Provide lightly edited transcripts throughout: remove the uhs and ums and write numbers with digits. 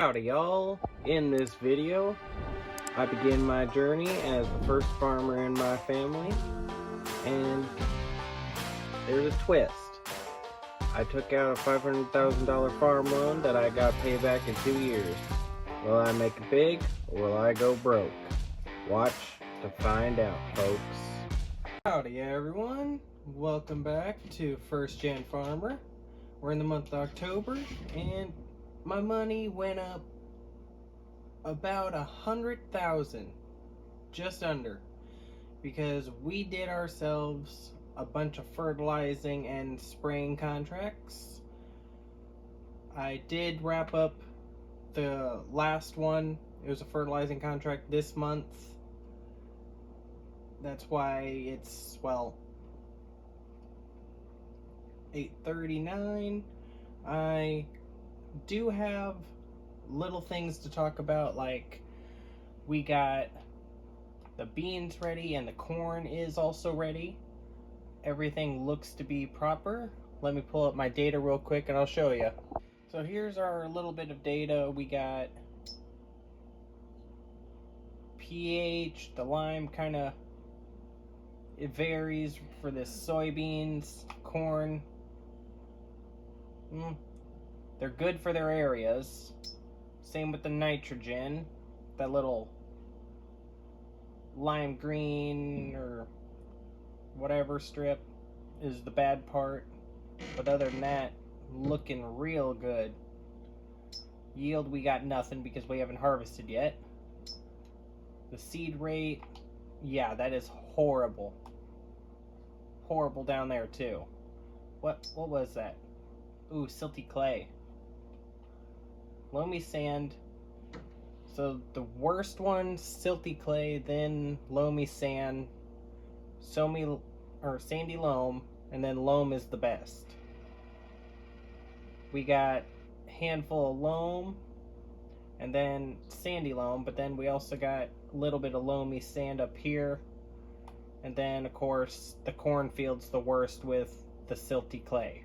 Howdy y'all. In this video I begin my journey as the first farmer in my family, and there's a twist. I took out a $500,000 farm loan that I got paid back in 2 years. Will I make it big or will I go broke? Watch to find out, folks. Howdy everyone, welcome back to First Gen Farmer. We're in the month of October and my money went up about 100,000, just under, because we did ourselves a bunch of fertilizing and spraying contracts. I did wrap up the last one. It was a fertilizing contract this month. That's why it's, well, 8:39. I do have little things to talk about, like we got the beans ready and the corn is also ready. Everything looks to be proper. Let me pull up my data real quick and I'll show you. So here's our little bit of data. We got pH, the lime kind of, it varies for this soybeans, corn. They're good for their areas. Same with the nitrogen. That little lime green or whatever strip is the bad part. But other than that, looking real good. Yield, we got nothing because we haven't harvested yet. The seed rate, yeah, that is horrible. Horrible down there too. What was that? Ooh, silty clay. Loamy sand. So the worst one, silty clay, then loamy sand, sandy loam, and then loam is the best. We got a handful of loam and then sandy loam, but then we also got a little bit of loamy sand up here. And then of course the cornfield's the worst with the silty clay.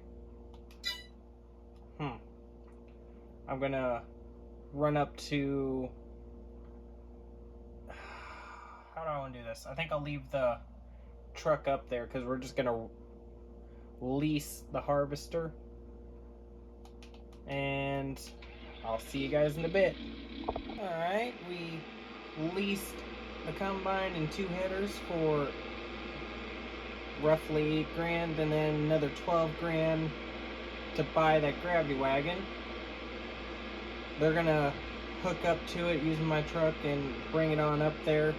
I'm gonna run up to, how do I want to do this? I think I'll leave the truck up there because we're just gonna lease the harvester, and I'll see you guys in a bit. Alright, we leased the combine and 2 headers for roughly $8,000 and then another $12,000 to buy that gravity wagon. They're gonna hook up to it using my truck and bring it on up there.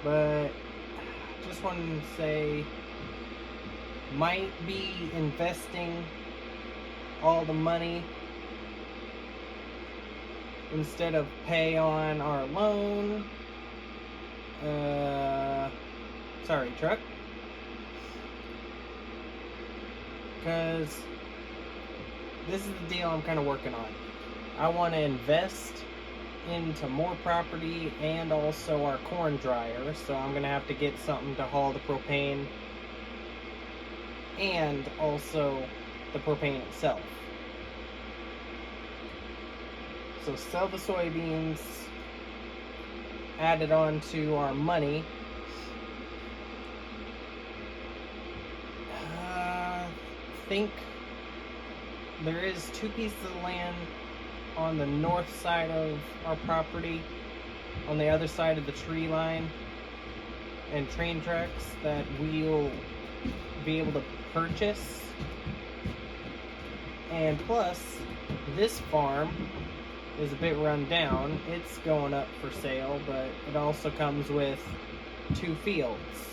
But just wanted to say, might be investing all the money instead of pay on our loan. Sorry, truck. Because this is the deal I'm kind of working on. I want to invest into more property and also our corn dryer, so I'm going to have to get something to haul the propane and also the propane itself. So sell the soybeans, add it on to our money. I think there is 2 pieces of land on the north side of our property, on the other side of the tree line and train tracks, that we'll be able to purchase. And plus, this farm is a bit run down. It's going up for sale, but it also comes with 2 fields.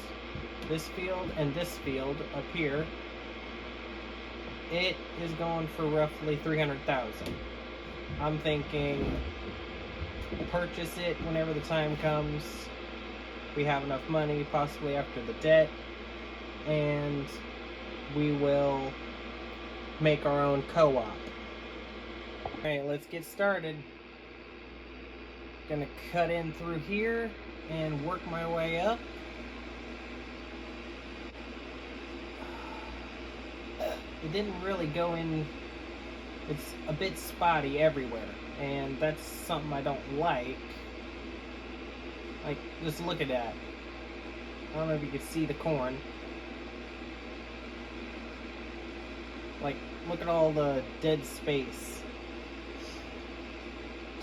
This field and this field up here. It is going for roughly $300,000. I'm thinking purchase it whenever the time comes. We have enough money, possibly after the debt, and we will make our own co-op. Alright, let's get started. Gonna cut in through here and work my way up. It didn't really go in it's a bit spotty everywhere, and that's something I don't like. Like, just look at that. I don't know if you can see the corn. Like, look at all the dead space.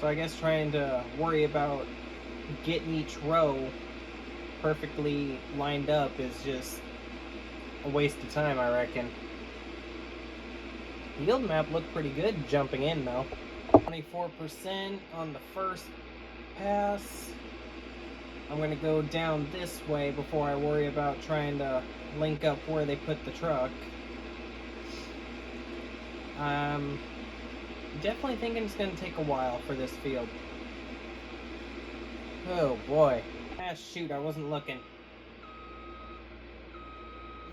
So I guess trying to worry about getting each row perfectly lined up is just a waste of time, I reckon. The yield map looked pretty good jumping in though. 24% on the first pass. I'm gonna go down this way before I worry about trying to link up where they put the truck. I'm definitely thinking it's gonna take a while for this field. Oh boy. Ah shoot, I wasn't looking.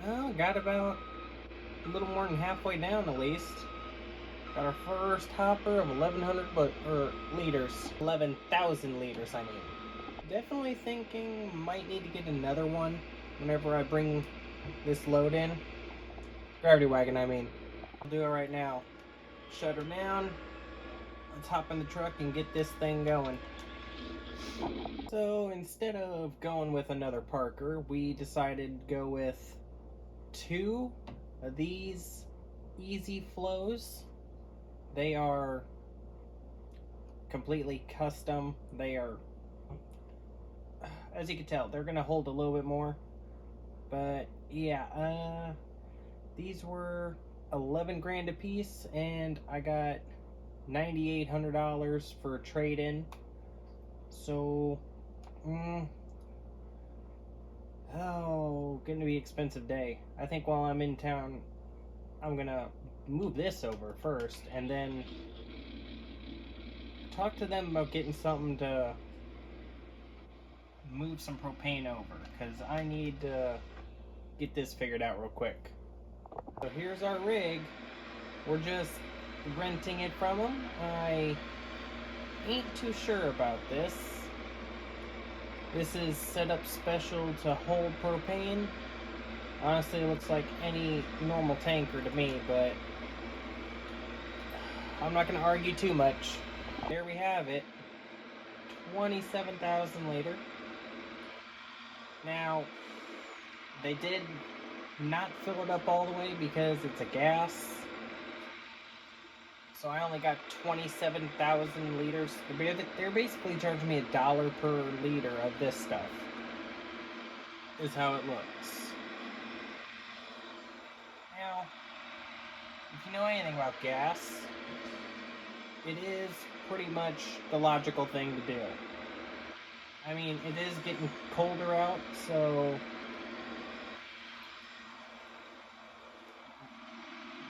Well, got about a little more than halfway down at least. Got our first hopper of 1,100 liters. 11,000 liters, I mean. Definitely thinking might need to get another one whenever I bring this load in. Gravity wagon, I mean. I'll do it right now. Shut her down. Let's hop in the truck and get this thing going. So instead of going with another Parker, we decided to go with 2 of these Easy Flows. They are completely custom. They are, as you can tell, they're gonna hold a little bit more. But yeah, these were 11 grand a piece, and I got $9,800 for a trade-in. So, gonna be an expensive day. I think while I'm in town, I'm gonna move this over first, and then talk to them about getting something to move some propane over, because I need to get this figured out real quick. So here's our rig. We're just renting it from them. I ain't too sure about this. This is set up special to hold propane. Honestly, it looks like any normal tanker to me, but I'm not going to argue too much. There we have it. 27,000 liter. Now, they did not fill it up all the way because it's a gas. So I only got 27,000 liters. They're basically charging me $1 per liter of this stuff. Is how it looks. Now, if you know anything about gas, it is pretty much the logical thing to do. I mean, it is getting colder out, so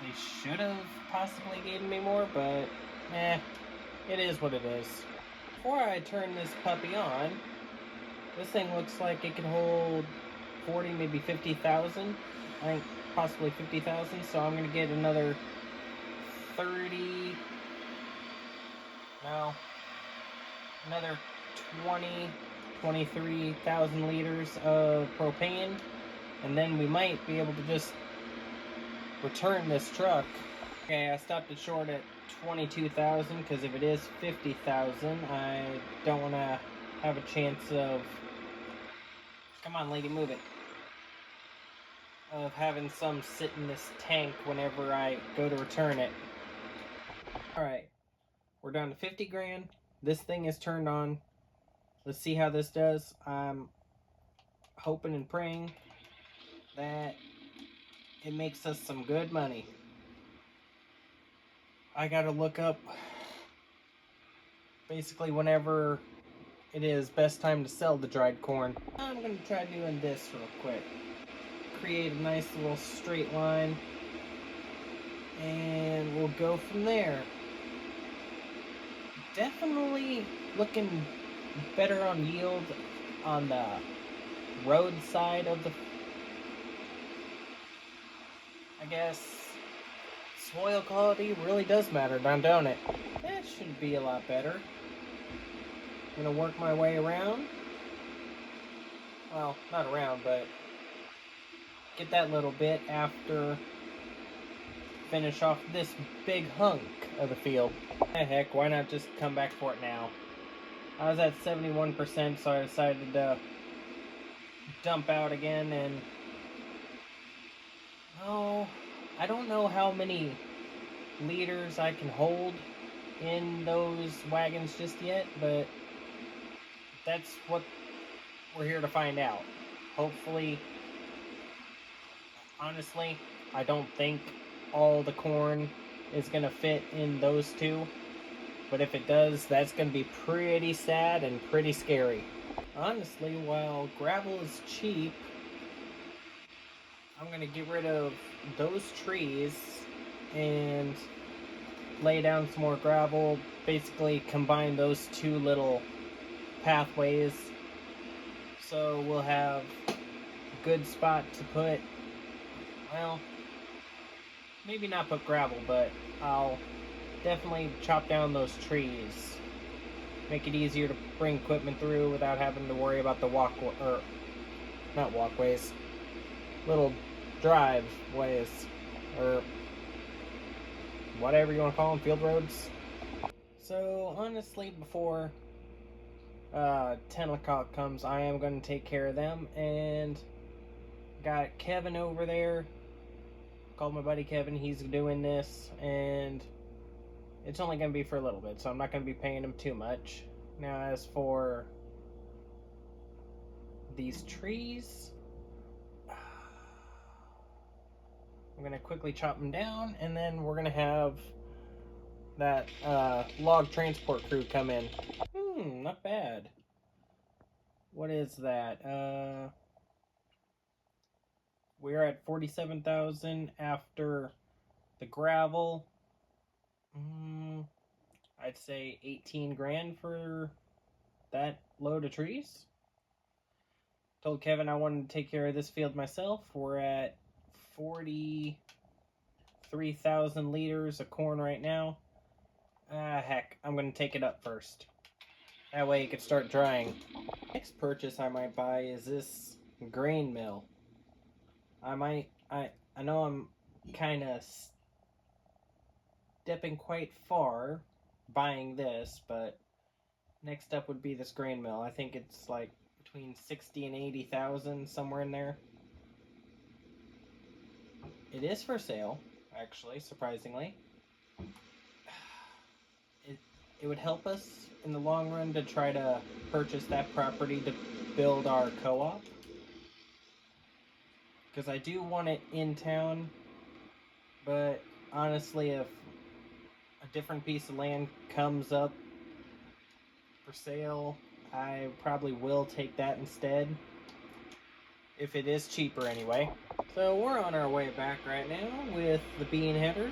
they should have possibly given me more, but it is what it is. Before I turn this puppy on, this thing looks like it can hold 40, maybe 50,000. I think possibly 50,000, so I'm gonna get another 23,000 liters of propane, and then we might be able to just return this truck. Okay, I stopped it short at 22,000 because if it is 50,000, I don't want to have a chance of, come on lady, move it, of having some sit in this tank whenever I go to return it. Alright, we're down to 50 grand. This thing is turned on. Let's see how this does. I'm hoping and praying that it makes us some good money. I gotta look up basically whenever it is best time to sell the dried corn. I'm gonna try doing this real quick. Create a nice little straight line, and we'll go from there. Definitely looking better on yield on the road side of the, I guess soil quality really does matter, don't it? That should be a lot better. I'm gonna work my way around. Well, not around, but get that little bit after finish off this big hunk of the field. Heck, why not just come back for it now? I was at 71%, so I decided to dump out again, and oh, I don't know how many liters I can hold in those wagons just yet, but that's what we're here to find out. Hopefully, honestly, I don't think all the corn is going to fit in those two, but if it does, that's going to be pretty sad and pretty scary. Honestly, while gravel is cheap, I'm going to get rid of those trees and lay down some more gravel, basically combine those two little pathways, so we'll have a good spot to put, well, maybe not put gravel, but I'll definitely chop down those trees, make it easier to bring equipment through without having to worry about the not walkways, little driveways, or whatever you want to call them, field roads. So honestly, before 10 o'clock comes, I am going to take care of them, and got Kevin over there. Called my buddy Kevin, he's doing this, and it's only going to be for a little bit, so I'm not going to be paying him too much. Now, as for these trees, I'm going to quickly chop them down, and then we're going to have that log transport crew come in. Not bad. What is that? We're at 47,000 after the gravel. I'd say 18 grand for that load of trees. Told Kevin I wanted to take care of this field myself. We're at 43,000 liters of corn right now. Heck, I'm going to take it up first. That way it could start drying. Next purchase I might buy is this grain mill. I know I'm kind of stepping quite far buying this, but next up would be this grain mill. I think it's like between 60 and 80,000, somewhere in there. It is for sale, actually, surprisingly. It would help us in the long run to try to purchase that property to build our co-op. Because I do want it in town, but honestly, if a different piece of land comes up for sale, I probably will take that instead. If it is cheaper anyway. So we're on our way back right now with the bean header.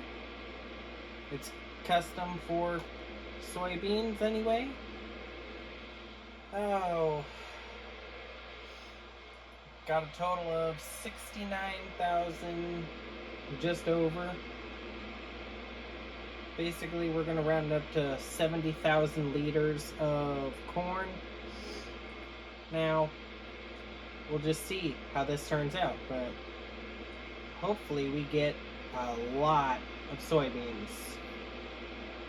It's custom for soybeans anyway. Oh, got a total of 69,000, just over. Basically, we're going to round up to 70,000 liters of corn. Now, we'll just see how this turns out, but hopefully we get a lot of soybeans.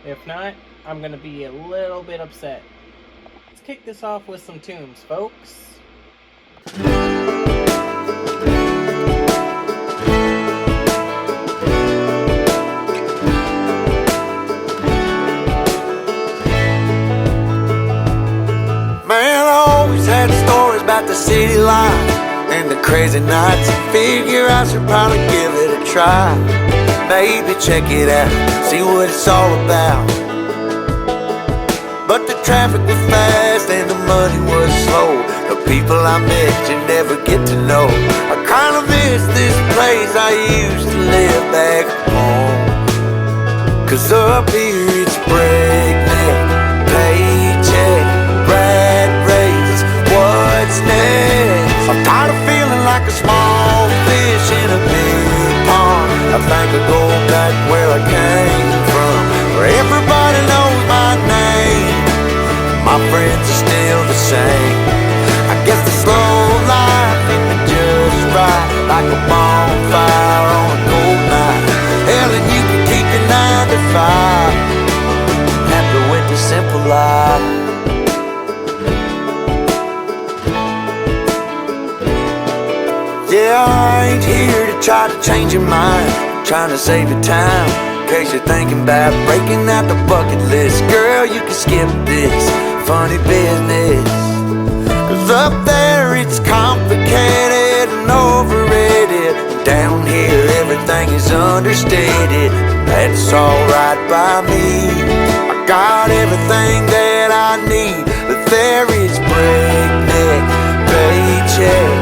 If not, I'm going to be a little bit upset. Let's kick this off with some tunes, folks. Man, I always had stories about the city life and the crazy nights. Figure I should probably give it a try. Maybe check it out, see what it's all about. But the traffic was fast and the money was slow. The people I met you never get to know. I kinda miss this place I used to live back home. Cause up here it's breakneck, paycheck, rat race, what's next? I'm tired of feeling like a small fish in a big pond. I think I'll go back where I came from, where everybody knows my name. My friends are still the same. I guess the slow life hit me just right, like a bonfire on a cold night. Hell, and you can keep your 9 to 5. Yeah, I ain't here to try to change your mind, trying to save your time, in case you're thinking about breaking out the bucket list. Girl, you can skip this funny business, 'cause up there it's complicated and overrated. Down here everything is understated. That's alright by me. I got everything that I need, but there is breakneck paycheck,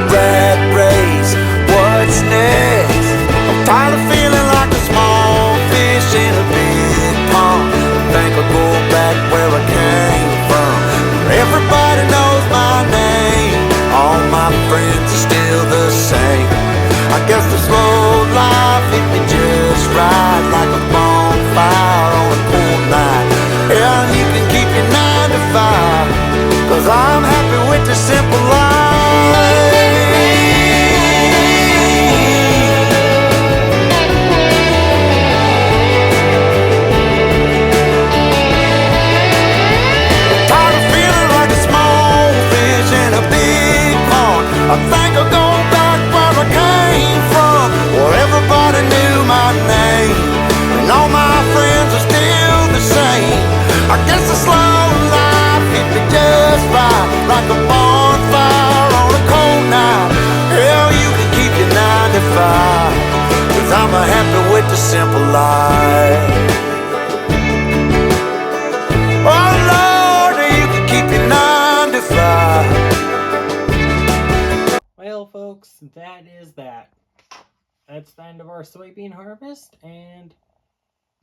rat race, what's next? I'm tired of feeling like a small fish in a big pond. I think I'll go back where I came from, where everybody knows my name. All my friends are still the same. I guess the slow life hit me just right, like a bonfire on a cool night. Yeah, you can keep your 9 to 5, 'cause I'm happy with the simple life. Tired of feeling like a small fish in a big pond. I think I'll go back where I came from, where everybody knew my name, and all my friends are still the same. I guess the slow life hit me just right, like a bonfire on a cold night. Hell, you can keep your 9 to 5, 'cause I'm happy with the simple life. Oh Lord, you can keep your 9 to 5. Well, folks, that is that. That's the end of our soybean harvest, and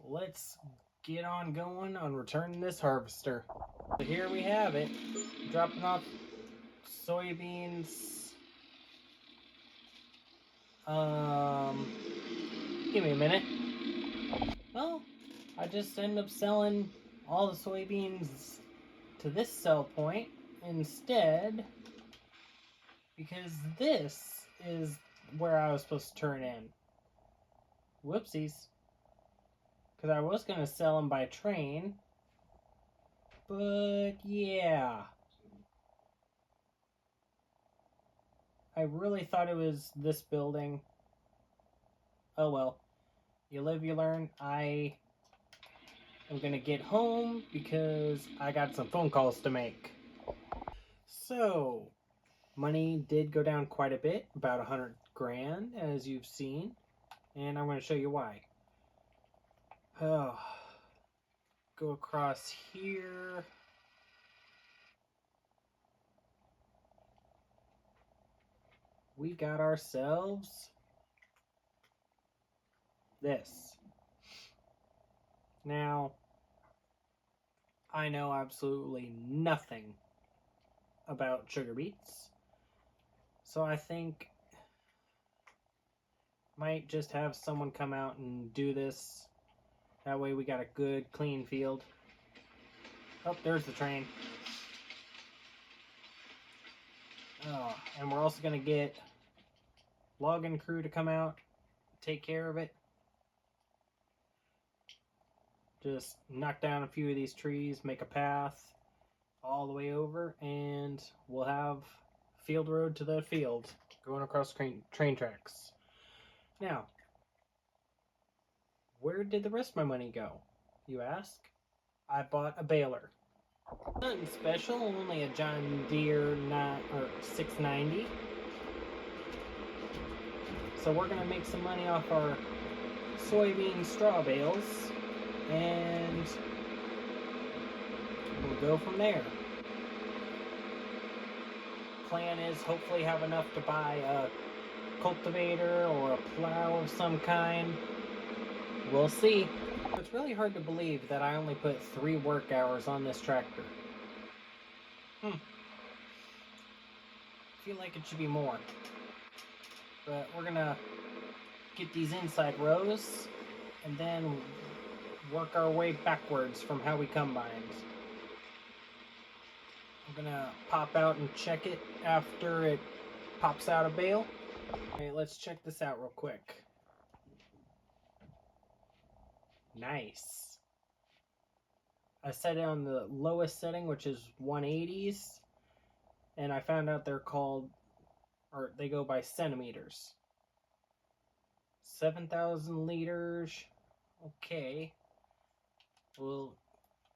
let's get on going on returning this harvester. So here we have it, dropping off soybeans. Give me a minute. Well, I just ended up selling all the soybeans to this sell point instead, because this is where I was supposed to turn in. Whoopsies. Because I was going to sell them by train, but yeah. I really thought it was this building. Oh well. You live, you learn. I am going to get home because I got some phone calls to make. So, money did go down quite a bit, about 100 grand, as you've seen. And I'm going to show you why. Oh, go across here. We got ourselves this. Now, I know absolutely nothing about sugar beets, so I think might just have someone come out and do this. That way we got a good clean field. Oh, there's the train. Oh, and we're also going to get logging crew to come out, take care of it. Just knock down a few of these trees, make a path all the way over, and we'll have field road to the field going across train tracks. Now, where did the rest of my money go, you ask? I bought a baler. Nothing special, only a John Deere 690. So we're going to make some money off our soybean straw bales, and we'll go from there. Plan is hopefully have enough to buy a cultivator or a plow of some kind. We'll see. It's really hard to believe that I only put 3 work hours on this tractor. I feel like it should be more. But we're gonna get these inside rows and then work our way backwards from how we combined. I'm gonna pop out and check it after it pops out a bale. Okay, let's check this out real quick. Nice. I set it on the lowest setting, which is 180s, and I found out they're called, or they go by centimeters. 7,000 liters. Okay. We'll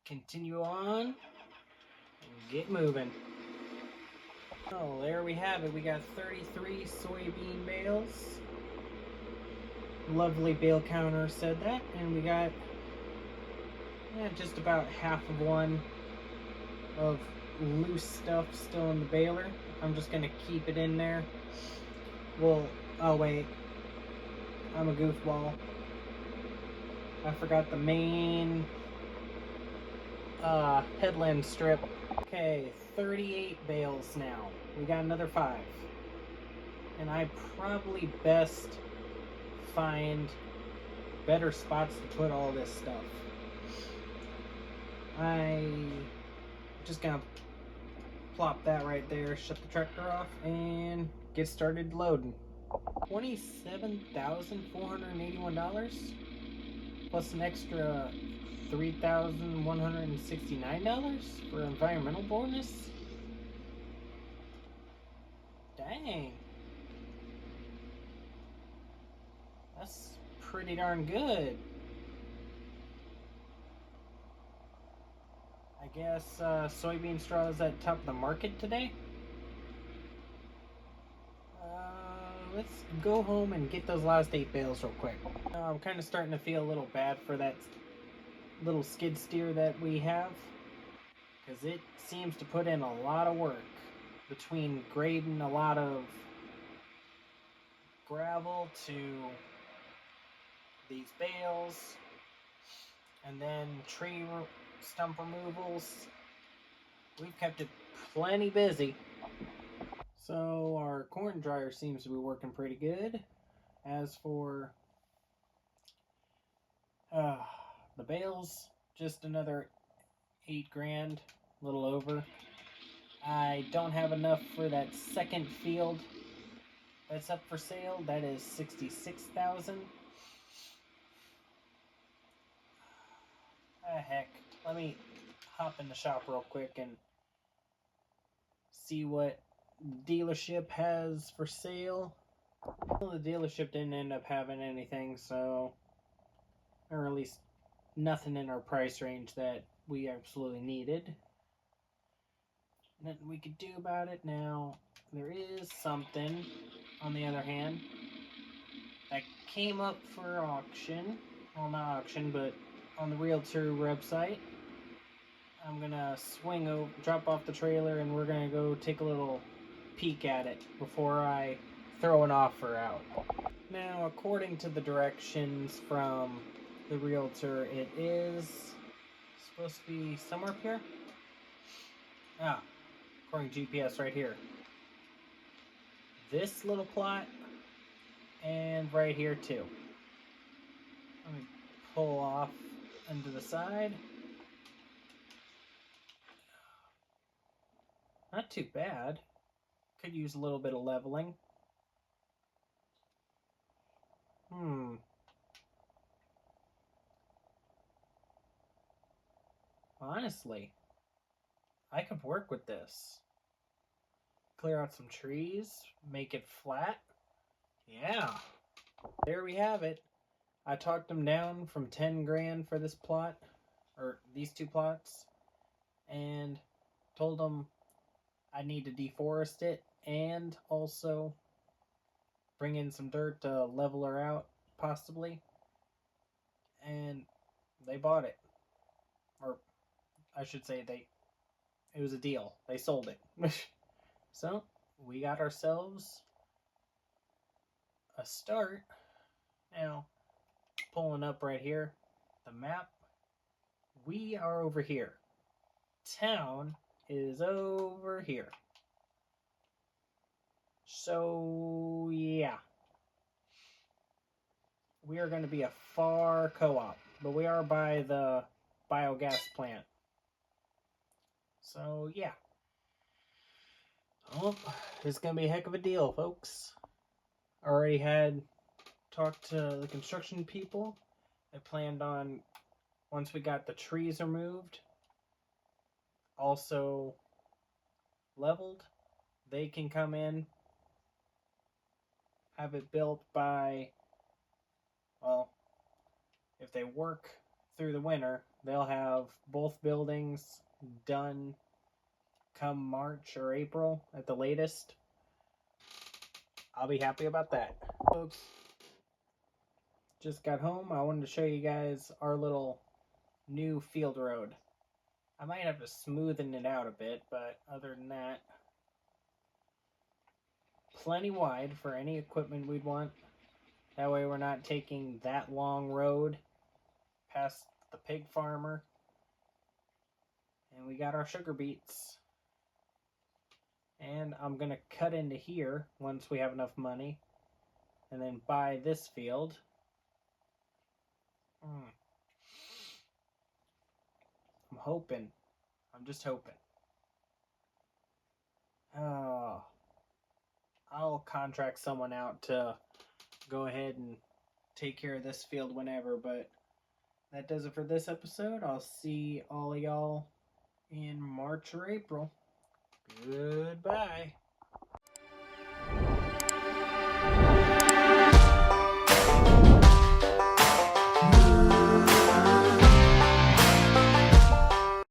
continue on and get moving. Oh, there we have it. We got 33 soybean bales. Lovely bale counter said that. And we got just about half of one of loose stuff still in the baler. I'm just going to keep it in there. Well, oh wait. I'm a goofball. I forgot the main headland strip. Okay, 38 bales now. We got another 5. And I probably best find better spots to put all this stuff. I just gonna plop that right there, shut the tractor off, and get started loading. $27,481 plus an extra $3,169 for environmental bonus. Dang, that's pretty darn good. I guess soybean straw is at top of the market today. Let's go home and get those last 8 bales real quick. I'm kind of starting to feel a little bad for that little skid steer that we have, because it seems to put in a lot of work between grading a lot of gravel to these bales and then tree stump removals. We've kept it plenty busy. So our corn dryer seems to be working pretty good. As for the bales, just another 8 grand, a little over. I don't have enough for that second field that's up for sale. That is 66,000. Heck, let me hop in the shop real quick and see what dealership has for sale. Well, the dealership didn't end up having anything, so, or at least nothing in our price range that we absolutely needed. Nothing we could do about it. Now, there is something, on the other hand, that came up for auction. Well, not auction, but on the Realtor website. I'm gonna swing over, drop off the trailer, and we're gonna go take a little peek at it before I throw an offer out. Now, according to the directions from the Realtor, it is supposed to be somewhere up here. According to GPS, right here. This little plot, and right here too. Let me pull off into the side. Not too bad. Could use a little bit of leveling. Honestly, I could work with this. Clear out some trees, make it flat. Yeah. There we have it. I talked them down from 10 grand for this plot, or these 2 plots, and told them I need to deforest it and also bring in some dirt to level her out, possibly. And they bought it. Or I should say it was a deal. They sold it. So we got ourselves a start. Now, pulling up right here, the map, we are over here. Town is over here. So, yeah. We are going to be a far co-op, but we are by the biogas plant. So, yeah. Oh, it's going to be a heck of a deal, folks. Already had talked to the construction people. I planned on, once we got the trees removed, also leveled, they can come in, have it built by, well, if they work through the winter, they'll have both buildings done come March or April at the latest. I'll be happy about that. Folks, just got home. I wanted to show you guys our little new field road. I might have to smoothen it out a bit, but other than that, plenty wide for any equipment we'd want. That way we're not taking that long road past the pig farmer. And we got our sugar beets. And I'm going to cut into here once we have enough money. And then buy this field. I'm hoping. I'm just hoping. Oh, I'll contract someone out to go ahead and take care of this field whenever, but that does it for this episode. I'll see all of y'all in March or April. Goodbye.